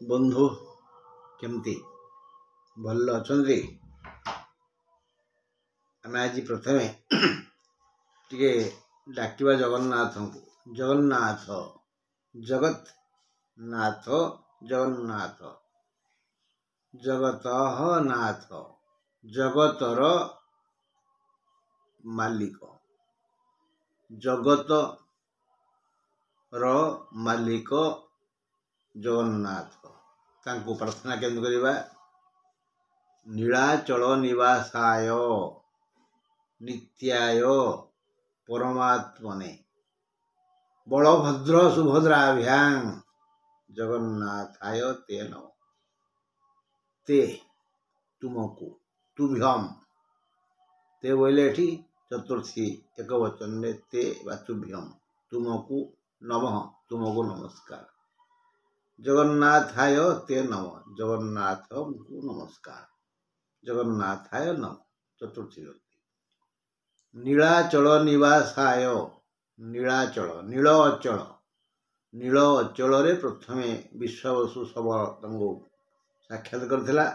बंधु केमती भल अच्छे आम आज प्रथम टे डाकिबा जगन्नाथ को जगन्नाथ जगत नाथ जगन्नाथ जगत नाथ जगतर मालिक जगत मालिक जगन्नाथ तांको प्रार्थना केंद्र करवा नीलाचल निवासाय नित्याय परमात्मने बलभद्र सुभद्राभ्यां जगन्नाथाय ते नमः। ते तुमको तुभ्यम ते बोले चतुर्थी एक वचन में ते व तुभ्यम तुमको नमः तुमको नमस्कार जगन्नाथाय ते नमः जगन्नाथ को नमस्कार जगन्नाथाय नमः चतुर्थी नीलाचल निवासाय नीलाचल नील अचल नील अचल प्रथम विश्वावसु सब साक्षात करथिला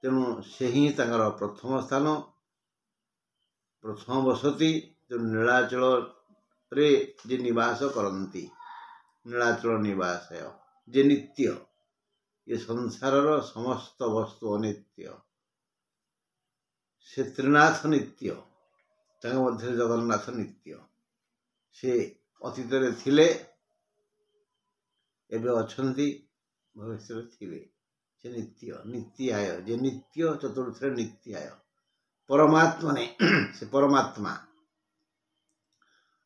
तेणु से ही तांकर प्रथम स्थान प्रथम बसती जो नीलाचल रे जे निवास करती नीलाचल निवासाय जे नित्य ये संसार समस्त वस्तु अनित्य से त्रिनाथ नित्य मध्य जगन्नाथ नित्य से अतीत थिले एबे अछंती भविष्य थिले से नित्य नित्याय जे नित्य चतुर्थ नित्याय परमात्मने से परमात्मा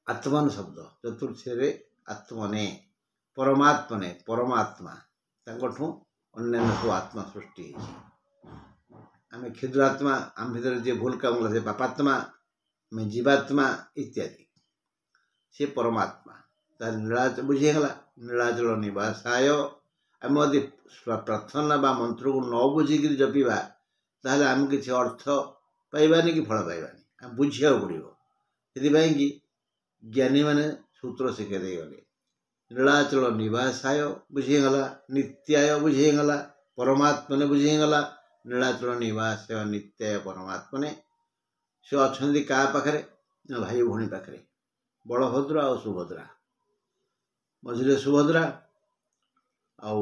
आत्मन शब्द चतुर्थ आत्मने परमात्मने परमात्मा तांकठू अन्यान्य सब आत्मा सृष्टि आम क्षुद्रात्मा आम भर जे भूल काम से पापात्मा में जीवात्मा इत्यादि से परमात्मा नीलाचल बुझीगला नीलाचल निवासाय आम यदि प्रार्थना बा मंत्र को न बुझिक जपिबा ताहले आम किसी अर्थ पाइबानी कि फल पाइबानी आम बुझिया पड़ो से ज्ञानी मैंने सूत्र शिखे गले नीलाचल निवासाय बुझीगला नित्याय बुझीगला परमात्मा ने बुझीगला नीलाचल निवासाय नित्याय परमात्मा ने से अच्छा क्या पाखे भाई भौणी पाखे बलभद्र आ सुभद्रा मझे सुभद्रा आउ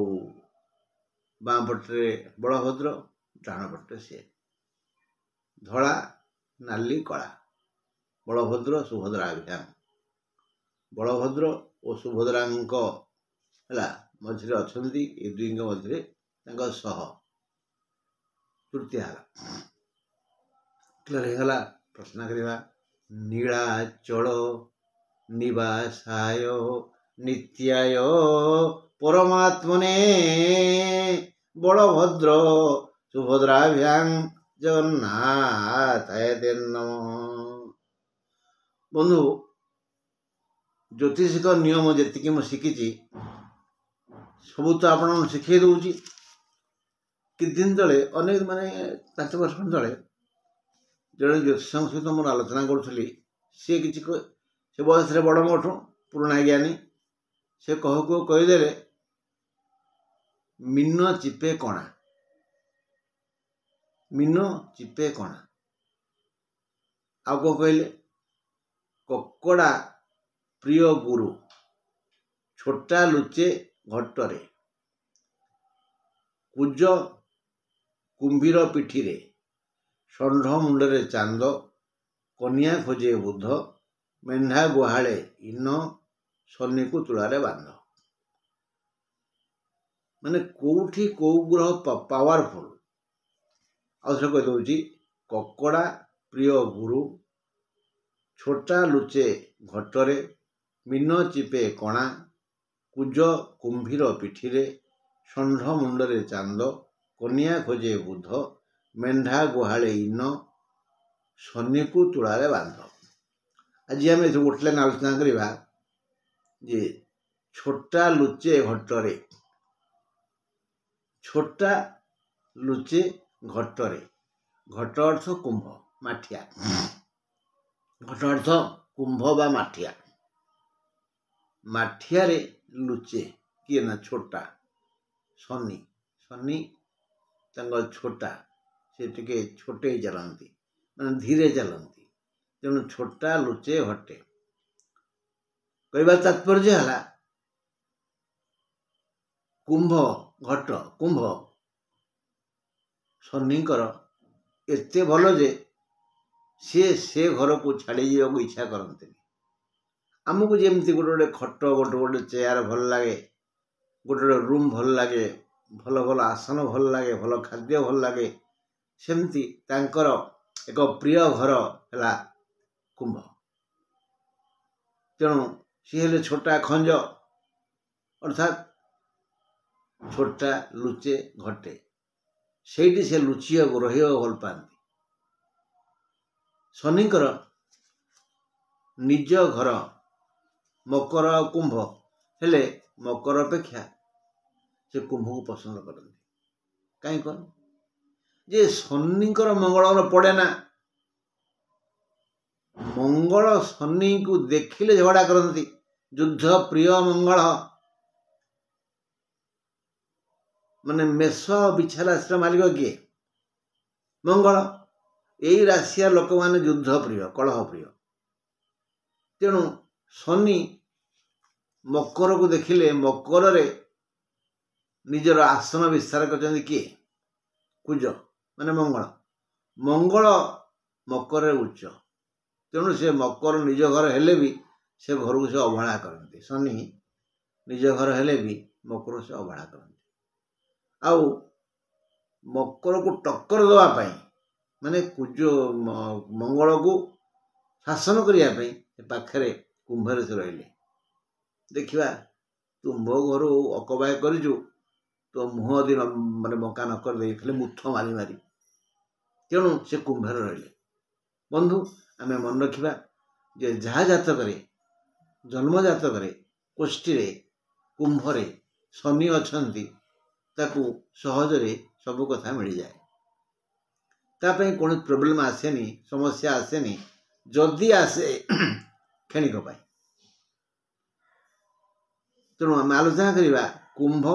बाँ पटे बलभद्र डाण पटे सी धला नाली कला बलभद्र सुभद्राभ्यां बलभद्र और सुभद्रा मझे अच्छा ये दुई मध्य सह तृतीय क्लियर होगा प्रश्न करवा नीलाचल निवासाय नित्याय परमात्मने बलभद्र सुभद्राभ्यां जगन्नाथाय ते नमः। बंधु ज्योतिषिक नियम जी मुझे शिखी सबू तो आप शिखे दूची कि दिन तले अनेक माने 5 वर्ष तले जड़े ज्योतिष सहित मोर आलोचना करी सी कि से बयस बड़ मोठू पुराणा ज्ञानी से कहू कहीदे मीन चिपे कणा मीन चिपे कणा आ कौन कहले ककड़ा प्रिय गुरु छोटा लुचे घटरे कुज कुंभीर पिठी षंढ मुंडरे चांद कनिया खोजे बुध मेढ़ा गुहाले इन शनि को तुलारे बांध माने कोठी कौ ग्रह पावरफुल आउे कहीदे ककड़ा प्रिय गुरु छोटा लुचे घटरे मीन चिपे कणा कुज कुंभीर पिठी षंढ मुंडरे चांद कनिया खोजे बुध मेढ़ा गुहाले इन शनि को तुलारे बांध आज आम गोटे लाइन आलोचना करवा जे छोटा लुचे घटरे छोटा लुचे घटरे घट अर्थ कुंभ माठिया घट अर्थ कुंभ बा माठिया माठिया रे लुचे किए ना छोटा ଶନି ଶନି ତାଙ୍କ ଛୋଟା ସେ ଟିକେ ଛୋଟେଇ ଚାଲନ୍ତି ମାନେ ଧୀରେ ଚାଲନ୍ତି ତେଣୁ ଛୋଟା ଲୁଚେ ହଟେ। କହିବା ତାତ୍ପର୍ଯ୍ୟ ହେଲା କୁମ୍ଭ ଘଟ କୁମ୍ଭ ଶନିଙ୍କର ଏତେ ଭଲ ଯେ ସିଏ ସେ ଘରକୁ ଛାଡ଼ି ଯିବାକୁ ଇଚ୍ଛା କରନ୍ତିନି। ଆମକୁ ଯେମିତି ଗୋଟେ ଗୋଟେ ଖଟ ଗୋଟେ ଗୋଟେ ଚେୟାର ଭଲ ଲାଗେ, ଗୋଟେ ଗୋଟେ ରୁମ୍ ଭଲ ଲାଗେ, ଭଲ ଭଲ ଆସନ ଭଲ ଲାଗେ, ଭଲ ଖାଦ୍ୟ ଭଲ ଲାଗେ, ସେମିତି ତାଙ୍କର ଏକ ପ୍ରିୟ ଘର ହେଲା କୁମ୍ଭ। ତେଣୁ ସିଏ ହେଲେ ଛୋଟା ଖଞ୍ଜ ଅର୍ଥାତ୍ ଛୋଟା ଲୁଚେ ଘଟେ, ସେଇଠି ସେ ଲୁଚିବାକୁ ରହିବାକୁ ଭଲ ପାଆନ୍ତି। ଶନିଙ୍କର ନିଜ ଘର ମକର ଆଉ କୁମ୍ଭ ହେଲେ ମକର ଅପେକ୍ଷା ସେ କୁମ୍ଭକୁ ପସନ୍ଦ କରନ୍ତି। କାହିଁ କହ ଯେ ଶନିଙ୍କର ମଙ୍ଗଳ ପଡ଼େ ନା, ମଙ୍ଗଳ ଶନିକୁ ଦେଖିଲେ ଝଗଡ଼ା କରନ୍ତି। ଯୁଦ୍ଧ ପ୍ରିୟ ମଙ୍ଗଳ ମାନେ ମେଷ ବିଛା ରାଶିର ମାଲିକ କିଏ? ମଙ୍ଗଳ। ଏଇ ରାଶିର ଲୋକମାନେ ଯୁଦ୍ଧ ପ୍ରିୟ, କଳହ ପ୍ରିୟ। ତେଣୁ ଶନି ମକରକୁ ଦେଖିଲେ ମକରରେ ନିଜର ଆସନ ବିସ୍ତାର କରିଛନ୍ତି କିଏ? କୁଜ ମାନେ ମଙ୍ଗଳ। ମଙ୍ଗଳ ମକରରେ ଉଚ୍ଚ, ତେଣୁ ସେ ମକର ନିଜ ଘର ହେଲେ ବି ସେ ଘରକୁ ସେ ଅବହେଳା କରନ୍ତି। ଶନି ନିଜ ଘର ହେଲେ ବି ମକର ସେ ଅବହେଳା କରନ୍ତି। ଆଉ ମକରକୁ ଟକ୍କର ଦେବା ପାଇଁ ମାନେ କୁଜ ମଙ୍ଗଳକୁ ଶାସନ କରିବା ପାଇଁ ସେ ପାଖରେ କୁମ୍ଭରେ ସେ ରହିଲେ। ଦେଖିବା ତୁ ମୋ ଘରୁ ଅକବାୟ କରିଛୁ, ତୋ ମୁହଁ ଯଦି ମାନେ ବଙ୍କା ନ କରିଦେଇ ଖାଲି ମୁଥ ମାରି ମାରି, ତେଣୁ ସେ କୁମ୍ଭରେ ରହିଲେ। ବନ୍ଧୁ ଆମେ ମନେ ରଖିବା ଯେ ଯାହା ଜାତକରେ ଜନ୍ମ ଜାତକରେ କୋଷ୍ଠୀରେ କୁମ୍ଭରେ ଶନି ଅଛନ୍ତି ତାକୁ ସହଜରେ ସବୁ କଥା ମିଳିଯାଏ। ତା ପାଇଁ କୌଣସି ପ୍ରୋବ୍ଲେମ୍ ଆସେନି, ସମସ୍ୟା ଆସେନି। ଯଦି ଆସେ କ୍ଷଣିକ ପାଇଁ। ତେଣୁ ଆମେ ଆଲୋଚନା କରିବା କୁମ୍ଭ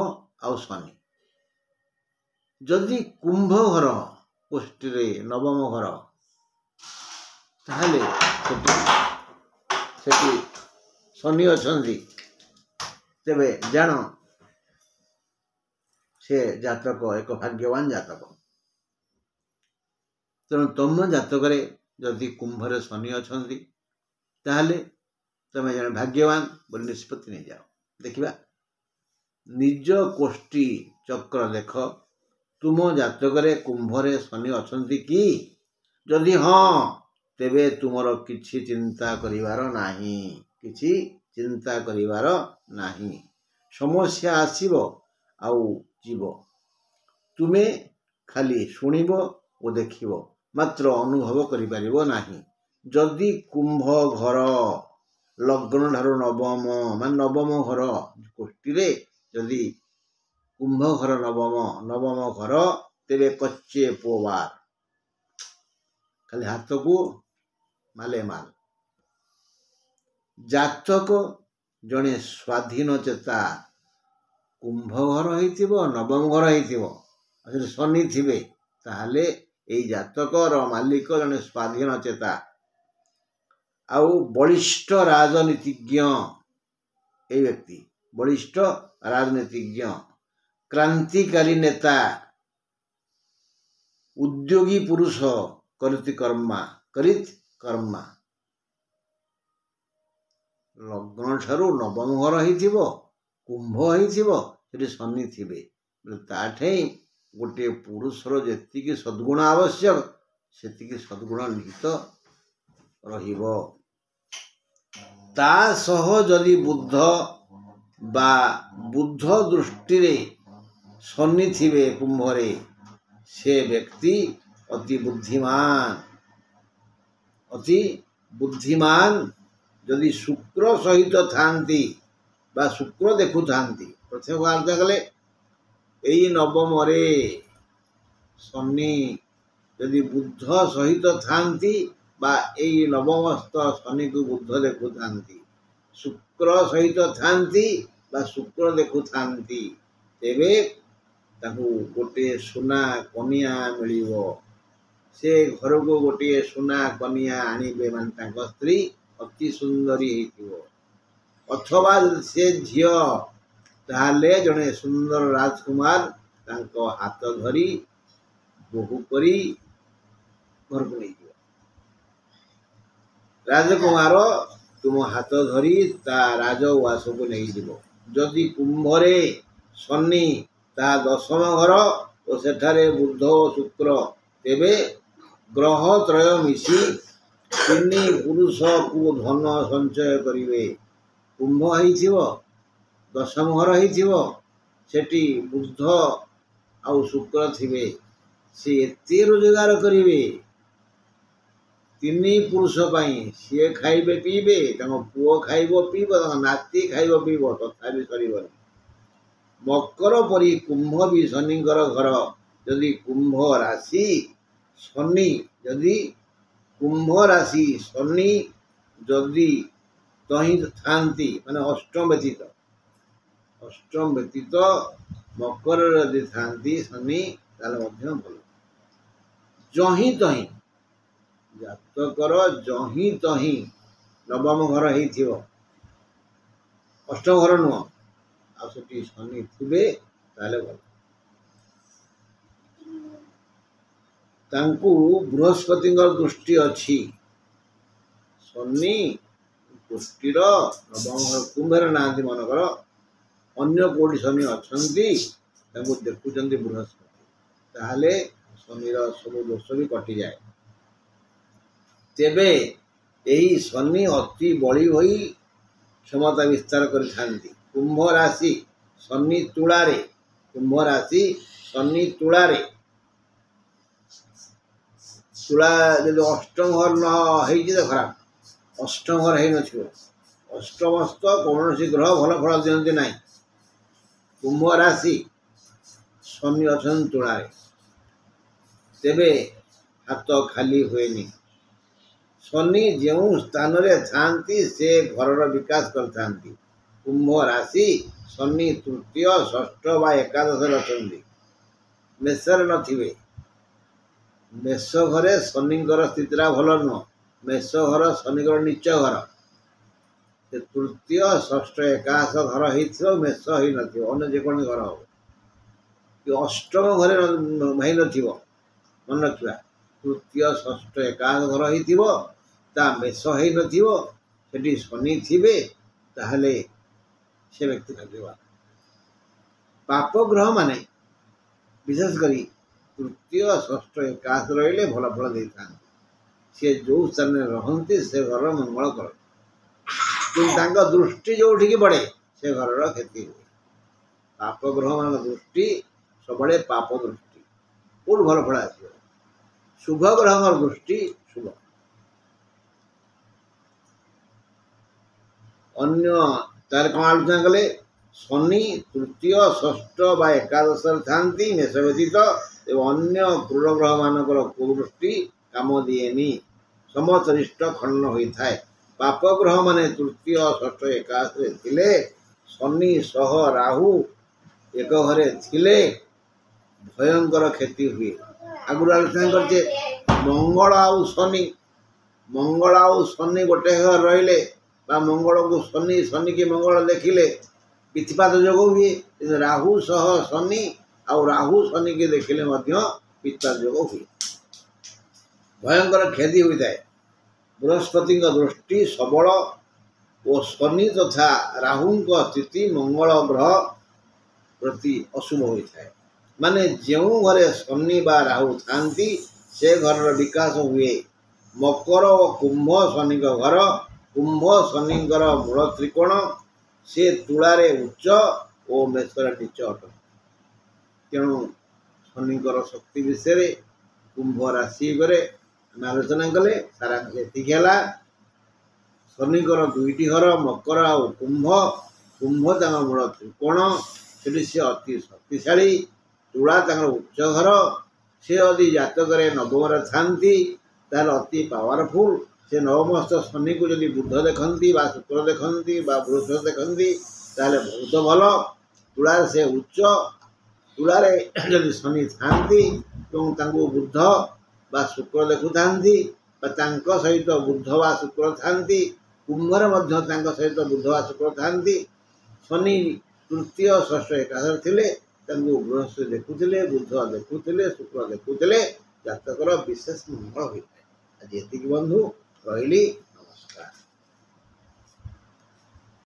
ଆଉ ଶନି। ଯଦି କୁମ୍ଭ ଘର କୋଷ୍ଠୀରେ ନବମ ଘର, ତାହେଲେ ସେଠି ଶନି ଅଛନ୍ତି, ତେବେ ଜାଣ ସେ ଜାତକ ଏକ ଭାଗ୍ୟବାନ ଜାତକ। ତେଣୁ ତମ ଜାତକରେ ଯଦି କୁମ୍ଭରେ ଶନି ଅଛନ୍ତି ତାହେଲେ ତମେ ଜଣେ ଭାଗ୍ୟବାନ ବୋଲି ନିଷ୍ପତ୍ତି ନେଇଯାଅ। ଦେଖିବା ନିଜ କୋଷ୍ଠୀ ଚକ୍ର ଦେଖ, ତୁମ ଜାତକରେ କୁମ୍ଭରେ ଶନି ଅଛନ୍ତି କି? ଯଦି ହଁ, ତେବେ ତୁମର କିଛି ଚିନ୍ତା କରିବାର ନାହିଁ, କିଛି ଚିନ୍ତା କରିବାର ନାହିଁ। ସମସ୍ୟା ଆସିବ ଆଉ ଯିବ, ତୁମେ ଖାଲି ଶୁଣିବ ଓ ଦେଖିବ, ମାତ୍ର ଅନୁଭବ କରିପାରିବ ନାହିଁ। ଯଦି କୁମ୍ଭ ଘର ଲଗ୍ନ ଠାରୁ ନବମ ମାନେ ନବମ ଘର କୋଷ୍ଠୀରେ ଯଦି କୁମ୍ଭ ଘର ନବମ ଘର, ତେବେ କଚ୍ଚେ ପୋବାର ଖାଲି ହାତକୁ ମାଲେ ମାଲ। ଜାତକ ଜଣେ ସ୍ୱାଧୀନ ଚେତା, କୁମ୍ଭ ଘର ହେଇଥିବ ନବମ ଘର ହେଇଥିବ ଆଉ ଯଦି ଶନି ଥିବେ ତାହେଲେ ଏଇ ଜାତକର ମାଲିକ ଜଣେ ସ୍ୱାଧୀନ ଚେତା ଆଉ ବଳିଷ୍ଠ ରାଜନୀତିଜ୍ଞ। ଏଇ ବ୍ୟକ୍ତି ବଳିଷ୍ଠ ରାଜନୀତିଜ୍ଞ, କ୍ରାନ୍ତିକାରୀ ନେତା, ଉଦ୍ୟୋଗୀ ପୁରୁଷ, କରିତ କର୍ମା। ଲଗ୍ନ ଠାରୁ ନବମ ଘର ହେଇଥିବ, କୁମ୍ଭ ହେଇଥିବ, ସେଠି ଶନି ଥିବେ, ତାଠେଇଁ ଗୋଟିଏ ପୁରୁଷର ଯେତିକି ସଦ୍ଗୁଣ ଆବଶ୍ୟକ ସେତିକି ସଦ୍ଗୁଣ ନିହିତ ରହିବ। ତା ସହ ଯଦି ବୁଧ ବା ବୁଧ ଦୃଷ୍ଟିରେ ଶନି ଥିବେ କୁମ୍ଭରେ, ସେ ବ୍ୟକ୍ତି ଅତି ବୁଦ୍ଧିମାନ। ଯଦି ଶୁକ୍ର ସହିତ ଥାନ୍ତି ବା ଶୁକ୍ର ଦେଖୁଥାନ୍ତି, ପ୍ରଥମେ ଆଲୋଚନା କଲେ ଏଇ ନବମରେ ଶନି ଯଦି ବୁଧ ସହିତ ଥାନ୍ତି ବା ଏଇ ନବମସ୍ଥ ଶନିକୁ ବୁଧ ଦେଖୁଥାନ୍ତି, ଶୁକ୍ର ସହିତ ଥାନ୍ତି ବା ଶୁକ୍ର ଦେଖୁଥାନ୍ତି, ତେବେ ତାଙ୍କୁ ଗୋଟିଏ ସୁନା କନିଆ ମିଳିବ। ସେ ଘରକୁ ଗୋଟିଏ ସୁନା କନିଆ ଆଣିବେ, ମାନେ ତାଙ୍କ ସ୍ତ୍ରୀ ଅତି ସୁନ୍ଦରୀ ହେଇଥିବ। ଅଥବା ସେ ଝିଅ ତାହେଲେ ଜଣେ ସୁନ୍ଦର ରାଜକୁମାର ତାଙ୍କ ହାତ ଧରି ବୋହୂ କରି ଘରକୁ ନେଇଯିବ। ରାଜକୁମାର ତୁମ ହାତ ଧରି ତା ରାଜଉଆସକୁ ନେଇଯିବ। ଯଦି କୁମ୍ଭରେ ଶନି ତାହା 10ମ ଘର ଓ ସେଠାରେ ବୁଧ ଓ ଶୁକ୍ର, ତେବେ ଗ୍ରହ ତ୍ରୟ ମିଶି 3 ପୁରୁଷକୁ ଧନ ସଞ୍ଚୟ କରିବେ। କୁମ୍ଭ ହେଇଥିବ, 10ମ ଘର ହେଇଥିବ, ସେଠି ବୁଧ ଆଉ ଶୁକ୍ର ଥିବେ, ସେ ଏତେ ରୋଜଗାର କରିବେ 3 ପୁରୁଷ ପାଇଁ। ସିଏ ଖାଇବେ ପିଇବେ, ତାଙ୍କ ପୁଅ ଖାଇବ ପିଇବ, ତାଙ୍କ ନାତି ଖାଇବ ପିଇବ, ତଥାପି ସରିବନି। ମକର ପରି କୁମ୍ଭ ବି ଶନିଙ୍କର ଘର। ଯଦି କୁମ୍ଭ ରାଶି ଶନି ଯଦି ତହିଁ ଥାନ୍ତି, ମାନେ ଅଷ୍ଟମ ବ୍ୟତୀତ ମକର ଯଦି ଥାନ୍ତି ଶନି, ତାହେଲେ ମଧ୍ୟ ଭଲ। ଯହିଁ ତହିଁ ଜାତକର ଯହିଁ ତହିଁ 9ମ ଘର ହେଇଥିବ, 8ମ ଘର ନୁହଁ, ଆଉ ସେଠି ଶନି ଥିବେ, ତାହେଲେ ଭଲ। ତାଙ୍କୁ ବୃହସ୍ପତିଙ୍କ ଦୃଷ୍ଟି ଅଛି। ଶନି ଦୃଷ୍ଟିର 9ମ ଘର, କୁମ୍ଭରେ ନାହାନ୍ତି ମନେକର, ଅନ୍ୟ କୋଉଠି ଶନି ଅଛନ୍ତି, ତାଙ୍କୁ ଦେଖୁଛନ୍ତି ବୃହସ୍ପତି, ତାହେଲେ ଶନିର ସବୁ ଦୋଷ ବି କଟିଯାଏ। ତେବେ ଏହି ଶନି ଅତି ବଳି ହୋଇ କ୍ଷମତା ବିସ୍ତାର କରିଥାନ୍ତି। କୁମ୍ଭ ରାଶି ଶନି ତୁଳାରେ, ତୁଳା ଯଦି 8ମ ଘର ନ ହେଇଛି ତ ଖରାପ, 8ମ ଘର ହେଇନଥିବ, ଅଷ୍ଟମସ୍ତ କୌଣସି ଗ୍ରହ ଭଲ ଫଳ ଦିଅନ୍ତି ନାହିଁ। କୁମ୍ଭ ରାଶି ଶନି ଅଛନ୍ତି ତୁଳାରେ, ତେବେ ହାତ ଖାଲି ହୁଏନି। ଶନି ଯେଉଁ ସ୍ଥାନରେ ଥାନ୍ତି ସେ ଘରର ବିକାଶ କରିଥାନ୍ତି। କୁମ୍ଭ ରାଶି ଶନି 3ୟ, 6ଠ ବା 11ରେ ଅଛନ୍ତି, ମେଷରେ ନଥିବେ। ମେଷ ଘରେ ଶନିଙ୍କର ସ୍ଥିତିଟା ଭଲ ନୁହଁ। ମେଷ ଘର ଶନିଙ୍କର ନୀଚ ଘର। ସେ 3ୟ, 6ଠ, 11 ଘର ହେଇଥିବ, ମେଷ ହେଇନଥିବ, ଅନ୍ୟ ଯେକୌଣସି ଘର ହବ। କି 8ମ ଘରେ ହେଇନଥିବ, ମନେ ରଖିବା। 3ୟ, 6ଠ, 11 ଘର ହେଇଥିବ, ତା ମେଷ ହେଇନଥିବ, ସେଠି ଶନି ଥିବେ, ତାହେଲେ ସେ ବ୍ୟକ୍ତି ଭାଗ୍ୟବାନ। ପାପ ଗ୍ରହ ମାନେ ବିଶେଷ କରି 3ୟ, 6ଠ, 11 ରହିଲେ ଭଲ ଫଳ ଦେଇଥାନ୍ତି। ସିଏ ଯେଉଁ ସ୍ଥାନରେ ରହନ୍ତି ସେ ଘରର ମଙ୍ଗଳ କରନ୍ତି, କିନ୍ତୁ ତାଙ୍କ ଦୃଷ୍ଟି ଯେଉଁଠିକି ପଡ଼େ ସେ ଘରର କ୍ଷତି ହୁଏ। ପାପ ଗ୍ରହମାନଙ୍କ ଦୃଷ୍ଟି ସବୁବେଳେ ପାପ ଦୃଷ୍ଟି, କୋଉଠୁ ଭଲ ଫଳ ଆସିବ? ଶୁଭ ଗ୍ରହଙ୍କର ଦୃଷ୍ଟି ଶୁଭ। ଅନ୍ୟ ତାର କ'ଣ ଆଲୋଚନା କଲେ? ଶନି 3ୟ, 6ଠ ବା 11ରେ ଥାନ୍ତି ମେଷ ବ୍ୟତୀତ, ଏବଂ ଅନ୍ୟ କ୍ରୂର ଗ୍ରହମାନଙ୍କର କୁଦୃଷ୍ଟି କାମ ଦିଏନି, ସମଚରିଷ୍ଟ ଖଣ୍ଡନ ହୋଇଥାଏ। ପାପ ଗ୍ରହ ମାନେ 3ୟ, 6ଠ, 11ରେ ଥିଲେ, ଶନି ସହ ରାହୁ ଏକ ଘରେ ଥିଲେ ଭୟଙ୍କର କ୍ଷତି ହୁଏ। ଆଗରୁ ଆଲୋଚନା କରିଛେ, ମଙ୍ଗଳ ଆଉ ଶନି ଗୋଟେ ଘରେ ରହିଲେ ବା ମଙ୍ଗଳକୁ ଶନି କି ମଙ୍ଗଳ ଦେଖିଲେ ପିତୃପାତ ଯୋଗ ହୁଏ। କିନ୍ତୁ ରାହୁ ସହ ଶନି ଆଉ ରାହୁ ଶନିକି ଦେଖିଲେ ମଧ୍ୟ ପିତୃପାତ ଯୋଗ ହୁଏ, ଭୟଙ୍କର କ୍ଷତି ହୋଇଥାଏ। ବୃହସ୍ପତିଙ୍କ ଦୃଷ୍ଟି ସବଳ ଓ ଶନି ତଥା ରାହୁଙ୍କ ସ୍ଥିତି ମଙ୍ଗଳ ଗ୍ରହ ପ୍ରତି ଅଶୁଭ ହୋଇଥାଏ। ମାନେ ଯେଉଁ ଘରେ ଶନି ବା ରାହୁ ଥାନ୍ତି ସେ ଘରର ବିକାଶ ହୁଏ। ମକର ଓ କୁମ୍ଭ ଶନିଙ୍କ ଘର। କୁମ୍ଭ ଶନିଙ୍କର ମୂଳ ତ୍ରିକୋଣ, ସେ ତୁଳାରେ ଉଚ୍ଚ ଓ ମେଷରେ ନୀଚ ଅଟନ୍ତି। ତେଣୁ ଶନିଙ୍କର ଶକ୍ତି ବିଷୟରେ କୁମ୍ଭ ରାଶି ଉପରେ ଆମେ ଆଲୋଚନା କଲେ। ସାରା ଏତିକି ହେଲା। ଶନିଙ୍କର 2ଟି ଘର, ମକର ଆଉ କୁମ୍ଭ। କୁମ୍ଭ ତାଙ୍କ ମୂଳ ତ୍ରିକୋଣ, ସେଠି ସେ ଅତି ଶକ୍ତିଶାଳୀ। ତୁଳା ତାଙ୍କର ଉଚ୍ଚ ଘର। ସେ ଯଦି ଜାତକରେ 9ମରେ ଥାନ୍ତି ତାହେଲେ ଅତି ପାୱାରଫୁଲ୍। ସେ 9ମସ୍ଥ ଶନିକୁ ଯଦି ବୁଧ ଦେଖନ୍ତି ବା ଶୁକ୍ର ଦେଖନ୍ତି ବା ବୃହସ୍ପତି ଦେଖନ୍ତି ତାହେଲେ ବହୁତ ଭଲ। ତୁଳାରେ ସେ ଉଚ୍ଚ ତୁଳାରେ ଯଦି ଶନି ଥାଆନ୍ତି ଏବଂ ତାଙ୍କୁ ବୁଧ ବା ଶୁକ୍ର ଦେଖୁଥାନ୍ତି ବା ତାଙ୍କ ସହିତ ବୁଧ ବା ଶୁକ୍ର ଥାଆନ୍ତି, କୁମ୍ଭରେ ମଧ୍ୟ ତାଙ୍କ ସହିତ ବୁଧ ବା ଶୁକ୍ର ଥାଆନ୍ତି, ଶନି ତୃତୀୟ ଷଷ୍ଠ ଏକାଦଶ ଥିଲେ ତାଙ୍କୁ ବୃହସ୍ପତି ଦେଖୁଥିଲେ, ବୁଧ ଦେଖୁଥିଲେ, ଶୁକ୍ର ଦେଖୁଥିଲେ, ଜାତକର ବିଶେଷ ମଙ୍ଗଳ ହୋଇଥାଏ। ଆଜି ଏତିକି ବନ୍ଧୁ ରହିଲି।